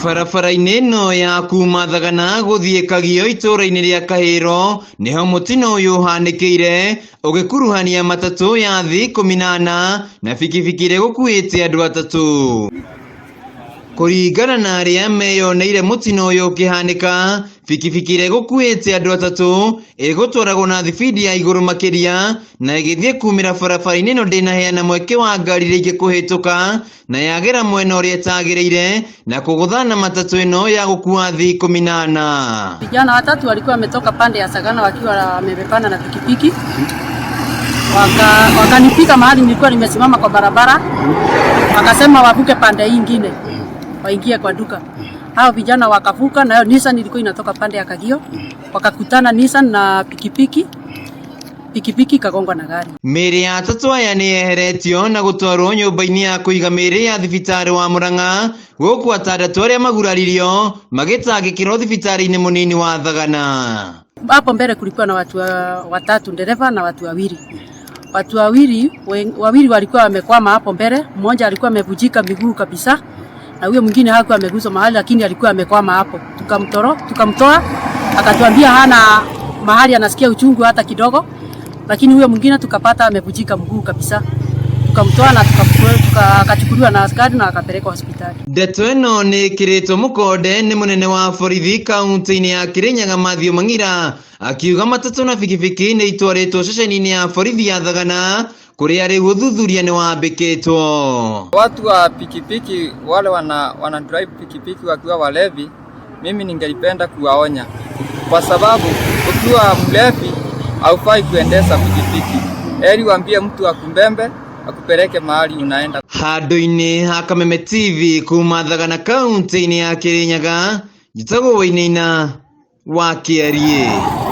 Barabara-inĩ ĩno ya kuma Thagana gũthiĩ Kagio itũũra-inĩ rĩa Kahĩro nĩho mũtino ũyũ ũhanĩkĩire ũgĩkuruhania matatũ ya thĩ 14 na bikibiki ĩrĩa gũkuĩte andũ atatũ. Kũringana na arĩa meyoneire mũtino ũyũ ũkĩhanĩka, bikibiki ĩrĩa gũkuĩte andũ atatũ ĩgũtwaragwo na thibidi ya igũrũ makĩria na ĩgĩthiĩ kumĩra barabara-inĩ ĩno ndĩnaheana mweke wa ngari iria ingĩkũhĩtũka na yagera mwena ũrĩa ĩtagĩrĩire na kũgũthana matatũ ĩno ya gũkua thĩ 18. Vijana watatu walikuwa wametoka pande ya Sagana wakiwa wamebebana na pikipiki. Wakanipika mahali nilikuwa nimesimama kwa barabara. Wakasema wavuke pande nyingine waingie kwa duka. Hao vijana wakavuka na Nissan ilikuwa inatoka pande ya Kagio. Wakakutana Nissan na pikipiki kagongwa na gari. Mĩĩrĩ ya atatũ aya nĩ yeheretio na gũtwarwo nyũmba-inĩ ya kũiga mĩĩrĩ ya thibitarĩ wa Murang'a, gũkũ atandatũ arĩa maguraririo magĩtangĩkĩrwo thibitarĩ-inĩ mũnini wa Thagana. Hapo mbele kulikuwa na watu watatu, dereva na watu wawili. Watu wawili walikuwa wamekwama hapo mbele, mmoja alikuwa amevunjika miguu kabisa na huyo mwingine hakuwa ameguswa mahali lakini alikuwa amekwama hapo. Tukamtoa akatuambia hana mahali anasikia uchungu hata kidogo, lakini huyo mwingine tukapata amevunjika mguu kabisa. Tukamtoa na akachukuliwa na askari na akapelekwa hospitali. Ndeto ĩno nĩ ĩkĩrĩtwo mũkonde nĩ mũnene wa borithi kaunti-inĩ ya Kirinyaga Mathew Mang'ira, akiuga matatũ na bikibiki nĩ itwarĩtwo ceceni-inĩ ya borithi ya Thagana kũrĩa rĩu ũthuthuria nĩ wambĩkĩtwo. Watu wa pikipiki wale wana drive pikipiki wakiwa walevi, mimi ningelipenda kuwaonya kwa sababu ukiwa mlevi haufai kuendesha pikipiki. Heri waambie mtu akumbembe akupeleke mahali unaenda. Handũ-inĩ ha Kameme TV kuma Thagana kaunti-inĩ ya Kirinyaga, njĩtagwo Wainaina wa Kĩarie.